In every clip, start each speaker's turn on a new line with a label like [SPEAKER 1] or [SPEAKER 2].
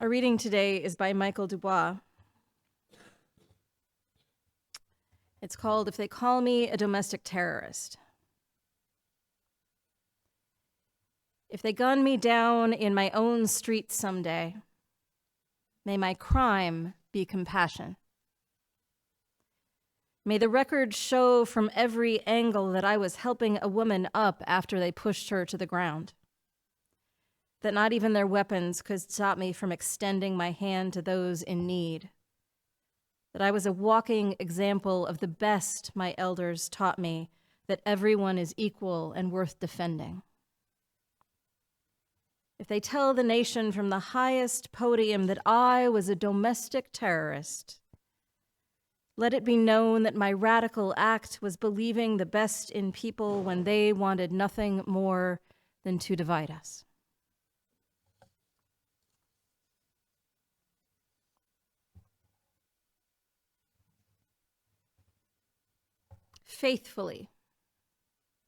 [SPEAKER 1] Our reading today is by Michael Dubois. It's called If They Call Me a Domestic Terrorist. If they gun me down in my own street someday, may my crime be compassion. May the record show from every angle that I was helping a woman up after they pushed her to the ground. That not even their weapons could stop me from extending my hand to those in need. That I was a walking example of the best my elders taught me, that everyone is equal and worth defending. If they tell the nation from the highest podium that I was a domestic terrorist, let it be known that my radical act was believing the best in people when they wanted nothing more than to divide us. Faithfully,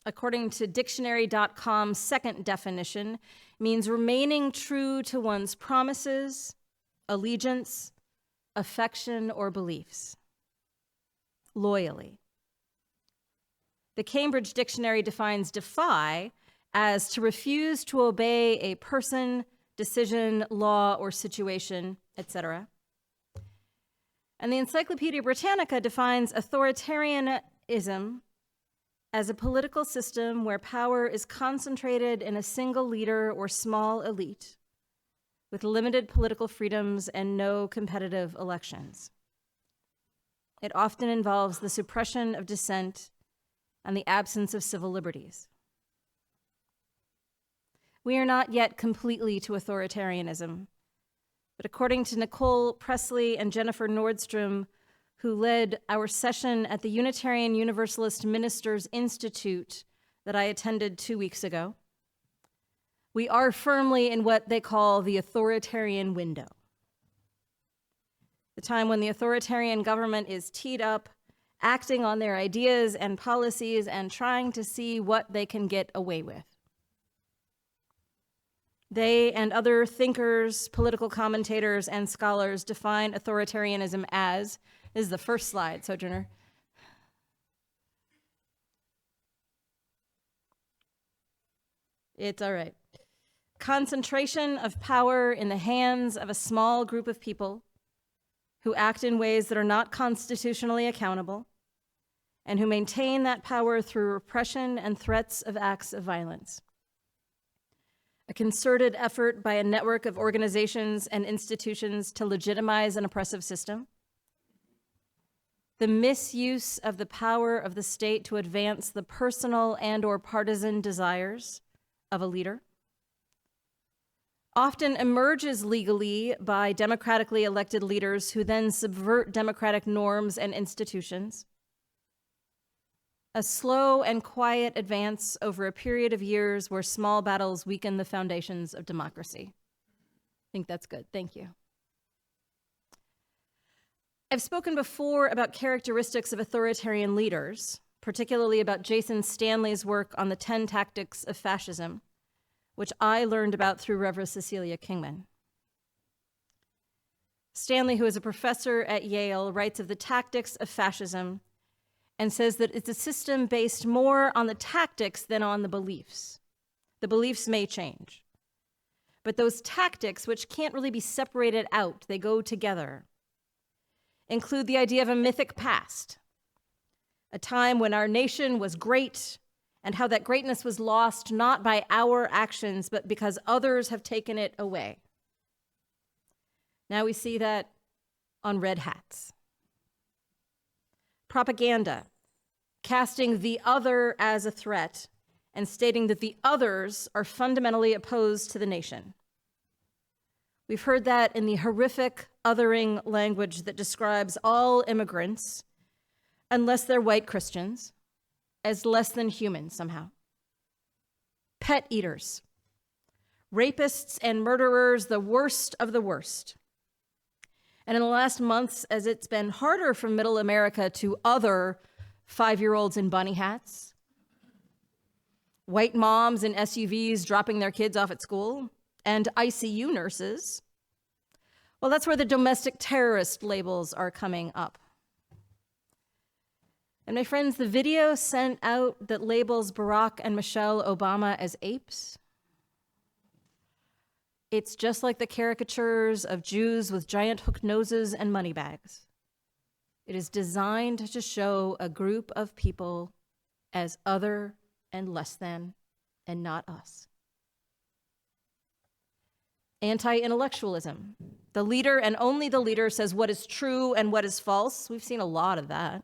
[SPEAKER 1] according to dictionary.com's second definition, means remaining true to one's promises, allegiance, affection, or beliefs. Loyally. The Cambridge Dictionary defines defy as to refuse to obey a person, decision, law, or situation, etc. And the Encyclopedia Britannica defines authoritarianism as a political system where power is concentrated in a single leader or small elite with limited political freedoms and no competitive elections. It often involves the suppression of dissent and the absence of civil liberties. We are not yet completely to authoritarianism, but according to Nicole Presley and Jennifer Nordstrom, who led our session at the Unitarian Universalist Ministers Institute that I attended 2 weeks ago, we are firmly in what they call the authoritarian window. The time when the authoritarian government is teed up, acting on their ideas and policies and trying to see what they can get away with. They and other thinkers, political commentators, and scholars define authoritarianism as, this is the first slide, Sojourner. It's all right. Concentration of power in the hands of a small group of people who act in ways that are not constitutionally accountable and who maintain that power through repression and threats of acts of violence. A concerted effort by a network of organizations and institutions to legitimize an oppressive system. The misuse of the power of the state to advance the personal and/or partisan desires of a leader. Often emerges legally by democratically elected leaders who then subvert democratic norms and institutions. A slow and quiet advance over a period of years where small battles weaken the foundations of democracy. I think that's good. Thank you. I've spoken before about characteristics of authoritarian leaders, particularly about Jason Stanley's work on the 10 tactics of fascism, which I learned about through Reverend Cecilia Kingman. Stanley, who is a professor at Yale, writes of the tactics of fascism and says that it's a system based more on the tactics than on the beliefs. The beliefs may change, but those tactics, which can't really be separated out, they go together, include the idea of a mythic past, a time when our nation was great, and how that greatness was lost not by our actions, but because others have taken it away. Now we see that on red hats. Propaganda, casting the other as a threat and stating that the others are fundamentally opposed to the nation. We've heard that in the horrific othering language that describes all immigrants, unless they're white Christians, as less than human somehow. Pet eaters, rapists and murderers, the worst of the worst. And in the last months, as it's been harder for middle America to other 5-year-olds in bunny hats, white moms in SUVs dropping their kids off at school, and ICU nurses, Well, that's where the domestic terrorist labels are coming up. And my friends, the video sent out that labels Barack and Michelle Obama as apes, it's just like the caricatures of Jews with giant hook noses and money bags. It is designed to show a group of people as other and less than, and not us. Anti-intellectualism. The leader and only the leader says what is true and what is false. We've seen a lot of that.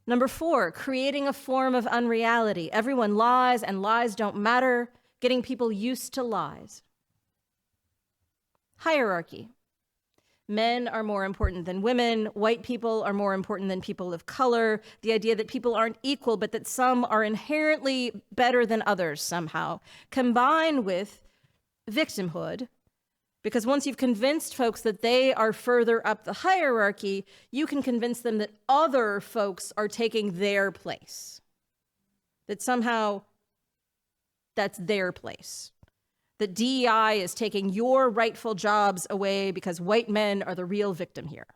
[SPEAKER 1] Number 4, creating a form of unreality. Everyone lies and lies don't matter, getting people used to lies. Hierarchy. Men are more important than women. White people are more important than people of color. The idea that people aren't equal, but that some are inherently better than others somehow, combined with victimhood, because once you've convinced folks that they are further up the hierarchy, you can convince them that other folks are taking their place, that somehow that's their place, that DEI is taking your rightful jobs away because white men are the real victim here.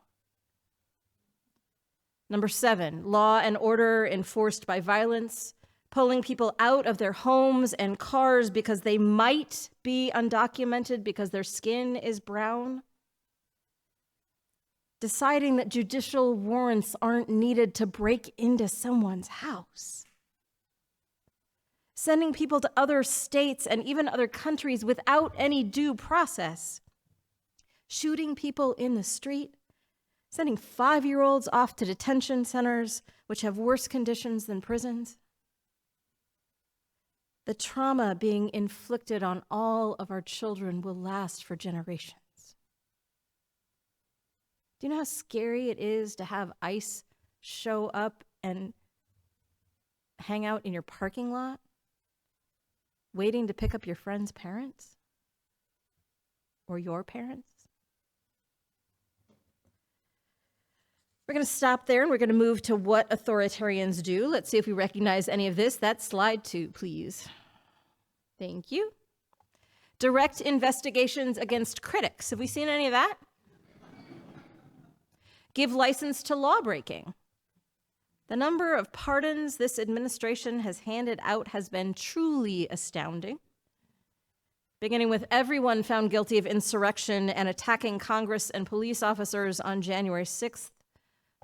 [SPEAKER 1] Number 7, law and order enforced by violence, pulling people out of their homes and cars because they might be undocumented because their skin is brown. Deciding that judicial warrants aren't needed to break into someone's house. Sending people to other states and even other countries without any due process. Shooting people in the street. Sending 5-year-olds off to detention centers, which have worse conditions than prisons. The trauma being inflicted on all of our children will last for generations. Do you know how scary it is to have ICE show up and hang out in your parking lot, waiting to pick up your friend's parents or your parents? We're going to stop there and we're going to move to what authoritarians do. Let's see if we recognize any of this. That's slide 2, please. Thank you. Direct investigations against critics. Have we seen any of that? Give license to lawbreaking. The number of pardons this administration has handed out has been truly astounding. Beginning with everyone found guilty of insurrection and attacking Congress and police officers on January 6th,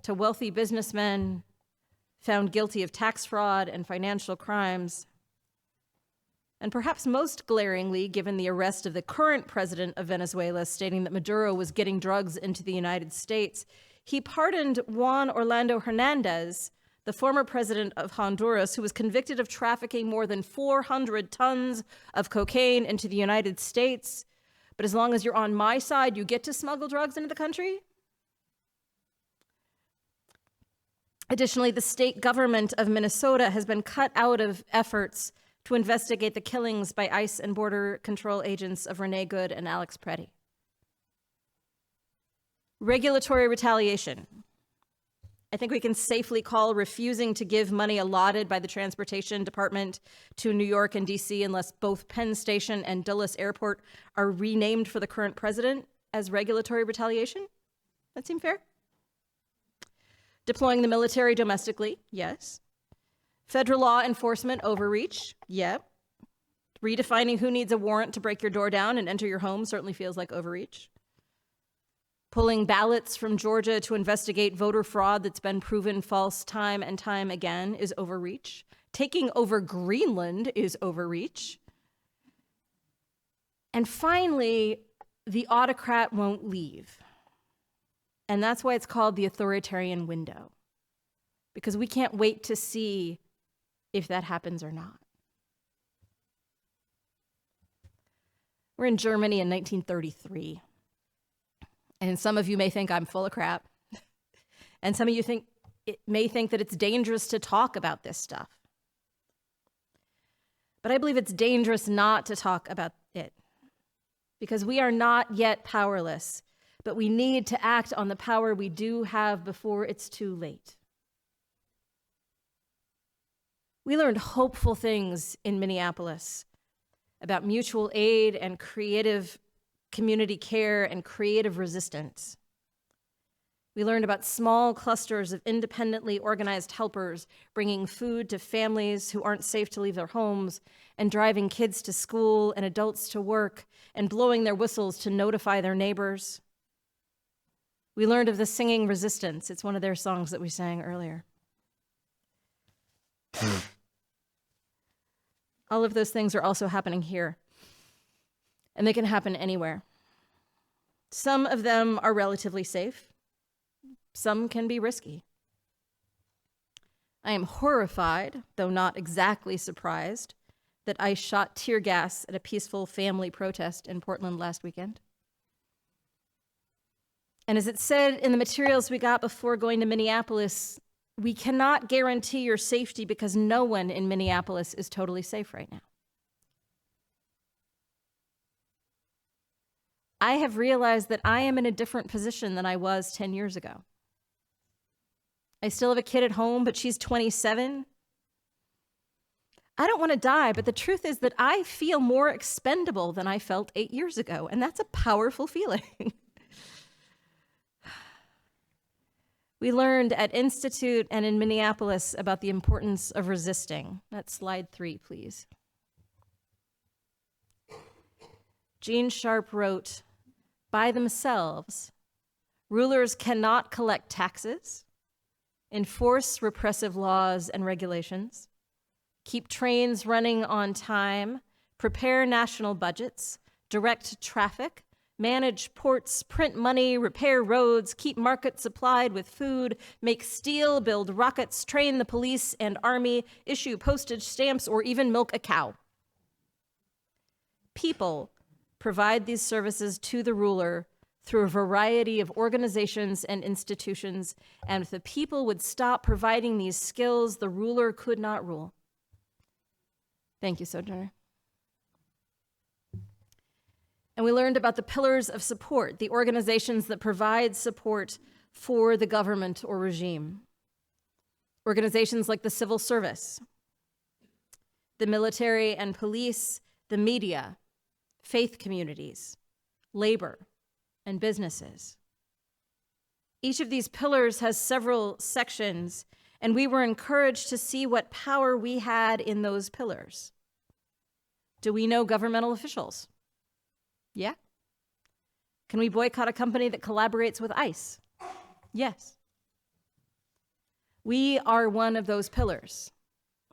[SPEAKER 1] to wealthy businessmen found guilty of tax fraud and financial crimes. And perhaps most glaringly, given the arrest of the current president of Venezuela, stating that Maduro was getting drugs into the United States, he pardoned Juan Orlando Hernandez, the former president of Honduras, who was convicted of trafficking more than 400 tons of cocaine into the United States. But as long as you're on my side, you get to smuggle drugs into the country? Additionally, the state government of Minnesota has been cut out of efforts to investigate the killings by ICE and Border Control agents of Renee Good and Alex Preddy. Regulatory retaliation. I think we can safely call refusing to give money allotted by the Transportation Department to New York and DC unless both Penn Station and Dulles Airport are renamed for the current president as regulatory retaliation. That seem fair? Deploying the military domestically, yes. Federal law enforcement overreach, yep. Redefining who needs a warrant to break your door down and enter your home certainly feels like overreach. Pulling ballots from Georgia to investigate voter fraud that's been proven false time and time again is overreach. Taking over Greenland is overreach. And finally, the autocrat won't leave. And that's why it's called the authoritarian window, because we can't wait to see if that happens or not. We're in Germany in 1933. And some of you may think I'm full of crap. And some of you may think that it's dangerous to talk about this stuff. But I believe it's dangerous not to talk about it, because we are not yet powerless. But we need to act on the power we do have before it's too late. We learned hopeful things in Minneapolis about mutual aid and creative community care, and creative resistance. We learned about small clusters of independently organized helpers bringing food to families who aren't safe to leave their homes, and driving kids to school and adults to work, and blowing their whistles to notify their neighbors. We learned of the singing resistance. It's one of their songs that we sang earlier. All of those things are also happening here, and they can happen anywhere. Some of them are relatively safe. Some can be risky. I am horrified, though not exactly surprised, that ICE shot tear gas at a peaceful family protest in Portland last weekend. And as it said in the materials we got before going to Minneapolis, we cannot guarantee your safety because no one in Minneapolis is totally safe right now. I have realized that I am in a different position than I was 10 years ago. I still have a kid at home, but she's 27. I don't want to die, but the truth is that I feel more expendable than I felt 8 years ago, and that's a powerful feeling. We learned at Institute and in Minneapolis about the importance of resisting. That's slide 3, please. Gene Sharp wrote, "By themselves, rulers cannot collect taxes, enforce repressive laws and regulations, keep trains running on time, prepare national budgets, direct traffic, manage ports, print money, repair roads, keep markets supplied with food, make steel, build rockets, train the police and army, issue postage stamps, or even milk a cow. People provide these services to the ruler through a variety of organizations and institutions, and if the people would stop providing these skills, the ruler could not rule." Thank you, Sojourner. And we learned about the pillars of support, the organizations that provide support for the government or regime. Organizations like the civil service, the military and police, the media, faith communities, labor, and businesses. Each of these pillars has several sections, and we were encouraged to see what power we had in those pillars. Do we know governmental officials? Yeah. Can we boycott a company that collaborates with ICE? Yes. We are one of those pillars,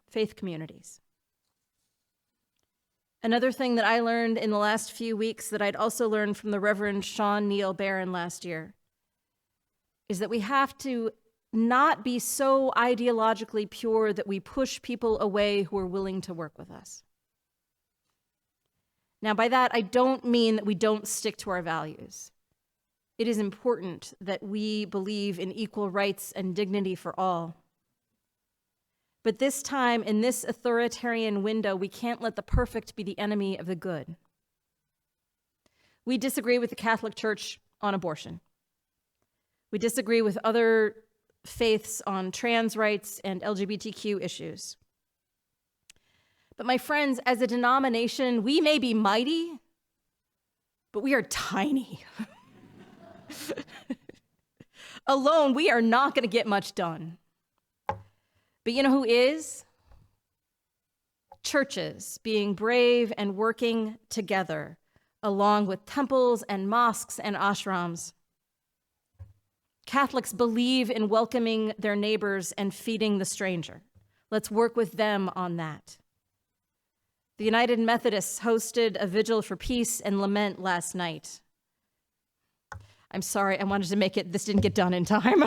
[SPEAKER 1] faith communities. Another thing that I learned in the last few weeks that I'd also learned from the Reverend Sean Neil Barron last year is that we have to not be so ideologically pure that we push people away who are willing to work with us. Now, by that, I don't mean that we don't stick to our values. It is important that we believe in equal rights and dignity for all. But this time, in this authoritarian window, we can't let the perfect be the enemy of the good. We disagree with the Catholic Church on abortion. We disagree with other faiths on trans rights and LGBTQ issues. But my friends, as a denomination, we may be mighty, but we are tiny. Alone, we are not going to get much done. But you know who is? Churches being brave and working together, along with temples and mosques and ashrams. Catholics believe in welcoming their neighbors and feeding the stranger. Let's work with them on that. The United Methodists hosted a vigil for peace and lament last night. I'm sorry, I wanted to make it, this didn't get done in time.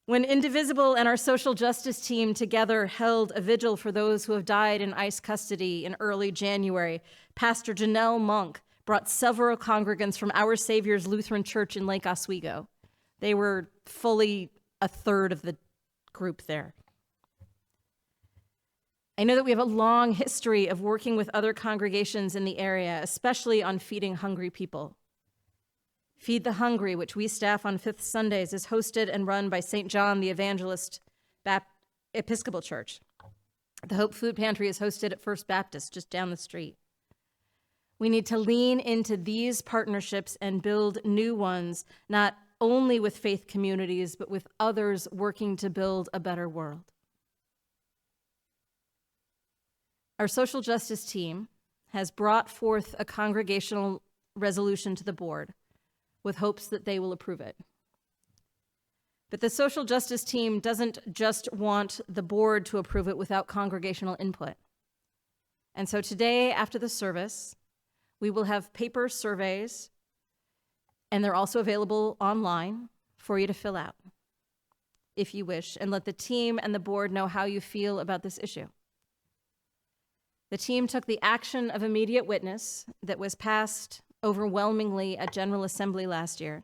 [SPEAKER 1] When Indivisible and our social justice team together held a vigil for those who have died in ICE custody in early January, Pastor Janelle Monk brought several congregants from Our Savior's Lutheran Church in Lake Oswego. They were fully a third of the group there. I know that we have a long history of working with other congregations in the area, especially on feeding hungry people. Feed the Hungry, which we staff on Fifth Sundays, is hosted and run by St. John the Evangelist Episcopal Church. The Hope Food Pantry is hosted at First Baptist, just down the street. We need to lean into these partnerships and build new ones, not only with faith communities, but with others working to build a better world. Our social justice team has brought forth a congregational resolution to the board with hopes that they will approve it. But the social justice team doesn't just want the board to approve it without congregational input. And so today, after the service, we will have paper surveys, and they're also available online for you to fill out, if you wish, and let the team and the board know how you feel about this issue. The team took the action of immediate witness that was passed overwhelmingly at General Assembly last year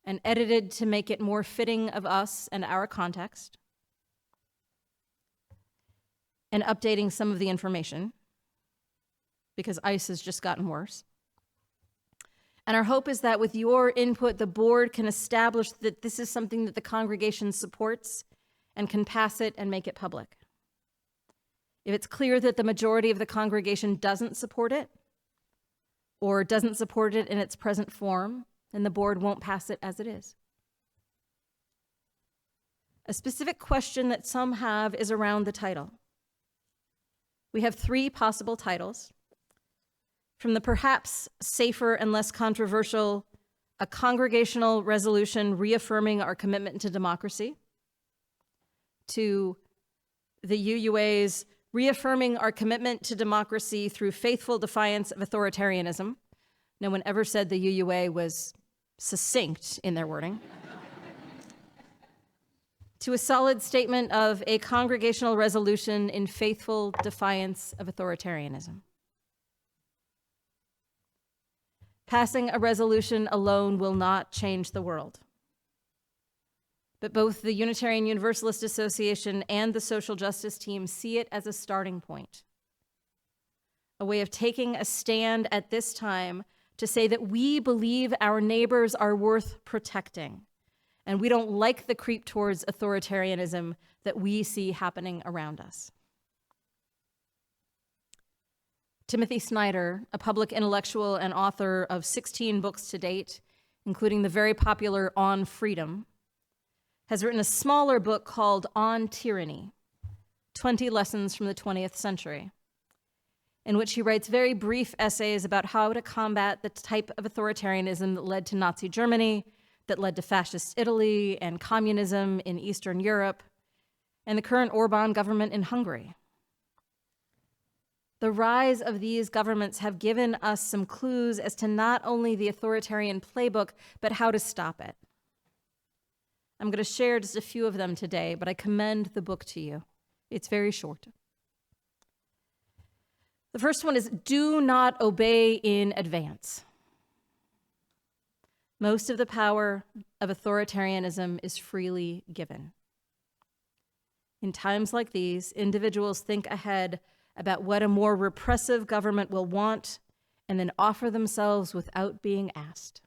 [SPEAKER 1] and edited to make it more fitting of us and our context, and updating some of the information because ICE has just gotten worse. And our hope is that with your input, the board can establish that this is something that the congregation supports and can pass it and make it public. If it's clear that the majority of the congregation doesn't support it or doesn't support it in its present form, then the board won't pass it as it is. A specific question that some have is around the title. We have 3 possible titles. From the perhaps safer and less controversial, a congregational resolution reaffirming our commitment to democracy, to the UUA's reaffirming our commitment to democracy through faithful defiance of authoritarianism. No one ever said the UUA was succinct in their wording. To a solid statement of a congregational resolution in faithful defiance of authoritarianism. Passing a resolution alone will not change the world. But both the Unitarian Universalist Association and the social justice team see it as a starting point, a way of taking a stand at this time to say that we believe our neighbors are worth protecting, and we don't like the creep towards authoritarianism that we see happening around us. Timothy Snyder, a public intellectual and author of 16 books to date, including the very popular On Freedom, has written a smaller book called On Tyranny, 20 Lessons from the 20th Century, in which he writes very brief essays about how to combat the type of authoritarianism that led to Nazi Germany, that led to fascist Italy and communism in Eastern Europe, and the current Orban government in Hungary. The rise of these governments have given us some clues as to not only the authoritarian playbook, but how to stop it. I'm going to share just a few of them today, but I commend the book to you. It's very short. The first one is do not obey in advance. Most of the power of authoritarianism is freely given. In times like these, individuals think ahead about what a more repressive government will want and then offer themselves without being asked.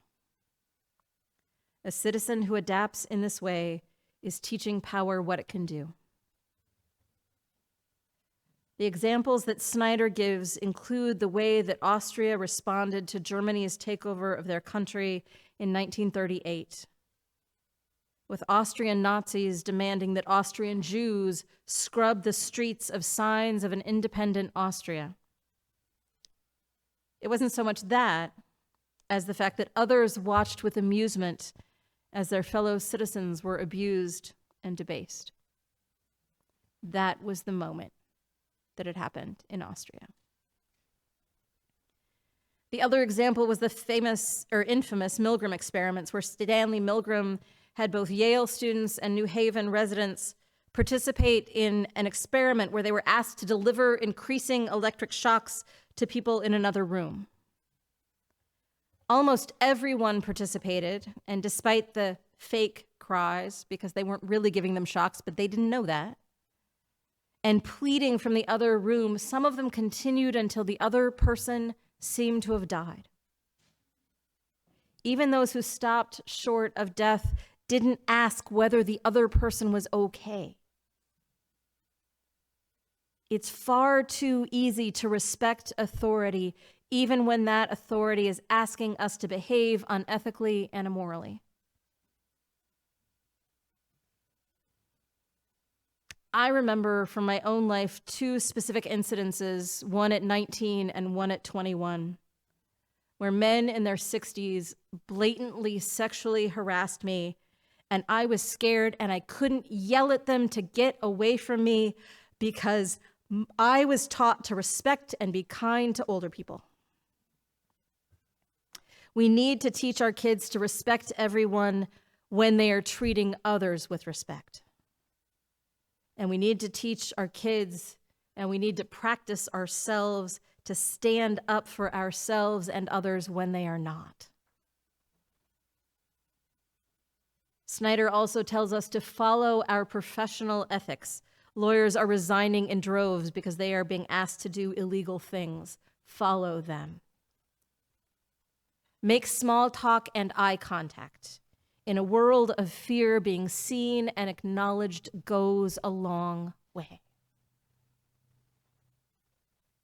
[SPEAKER 1] A citizen who adapts in this way is teaching power what it can do. The examples that Snyder gives include the way that Austria responded to Germany's takeover of their country in 1938, with Austrian Nazis demanding that Austrian Jews scrub the streets of signs of an independent Austria. It wasn't so much that as the fact that others watched with amusement as their fellow citizens were abused and debased. That was the moment that had happened in Austria. The other example was the famous or infamous Milgram experiments, where Stanley Milgram had both Yale students and New Haven residents participate in an experiment where they were asked to deliver increasing electric shocks to people in another room. Almost everyone participated, and despite the fake cries, because they weren't really giving them shocks, but they didn't know that, and pleading from the other room, some of them continued until the other person seemed to have died. Even those who stopped short of death didn't ask whether the other person was okay. It's far too easy to respect authority even when that authority is asking us to behave unethically and immorally. I remember from my own life 2 specific incidences, one at 19 and one at 21, where men in their 60s blatantly sexually harassed me, and I was scared and I couldn't yell at them to get away from me because I was taught to respect and be kind to older people. We need to teach our kids to respect everyone when they are treating others with respect. And we need to teach our kids, and we need to practice ourselves to stand up for ourselves and others when they are not. Snyder also tells us to follow our professional ethics. Lawyers are resigning in droves because they are being asked to do illegal things. Follow them. Make small talk and eye contact. In a world of fear, being seen and acknowledged goes a long way.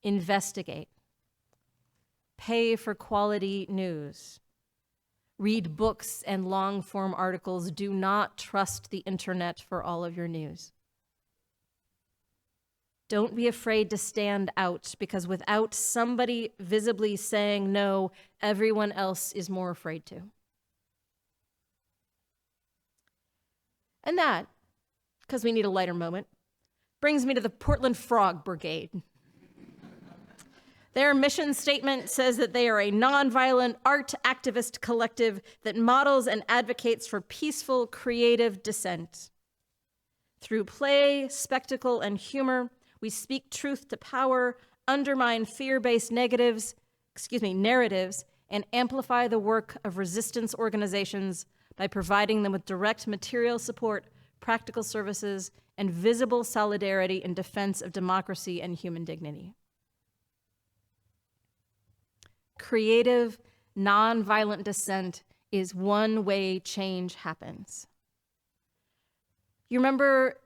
[SPEAKER 1] Investigate. Pay for quality news. Read books and long-form articles. Do not trust the internet for all of your news. Don't be afraid to stand out, because without somebody visibly saying no, everyone else is more afraid to. And that, because we need a lighter moment, brings me to the Portland Frog Brigade. Their mission statement says that they are a nonviolent art activist collective that models and advocates for peaceful, creative dissent. Through play, spectacle, and humor, we speak truth to power, undermine fear-based narratives, and amplify the work of resistance organizations by providing them with direct material support, practical services, and visible solidarity in defense of democracy and human dignity. Creative, nonviolent dissent is one way change happens. You remember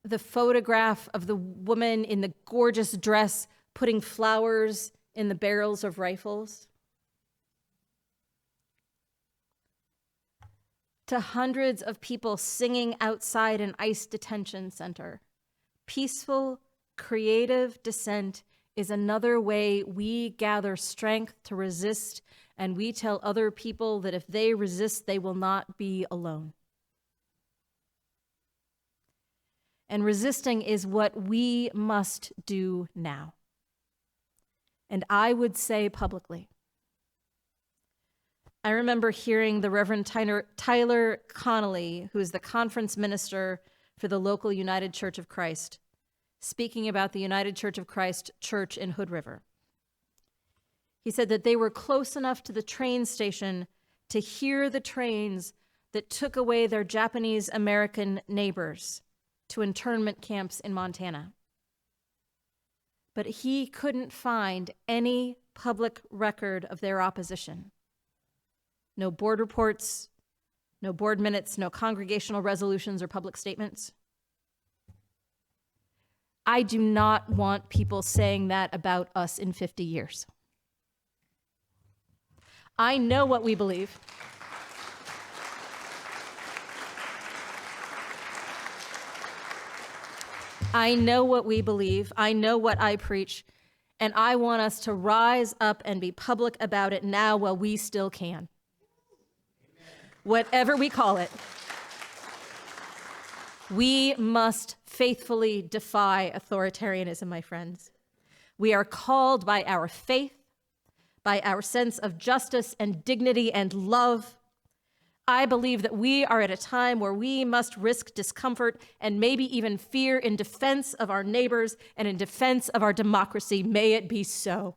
[SPEAKER 1] the photograph of the woman in the gorgeous dress putting flowers in the barrels of rifles? To hundreds of people singing outside an ICE detention center. Peaceful, creative dissent is another way we gather strength to resist, and we tell other people that if they resist, they will not be alone. And resisting is what we must do now. And I would say publicly, I remember hearing the Reverend Tyler Connolly, who is the conference minister for the local United Church of Christ, speaking about the United Church of Christ church in Hood River. He said that they were close enough to the train station to hear the trains that took away their Japanese American neighbors to internment camps in Montana. But he couldn't find any public record of their opposition. No board reports, no board minutes, no congregational resolutions or public statements. I do not want people saying that about us in 50 years. I know what we believe. I know what we believe. I know what I preach. And I want us to rise up and be public about it now while we still can. Whatever we call it. We must faithfully defy authoritarianism, my friends. We are called by our faith, by our sense of justice and dignity and love. I believe that we are at a time where we must risk discomfort and maybe even fear in defense of our neighbors and in defense of our democracy. May it be so.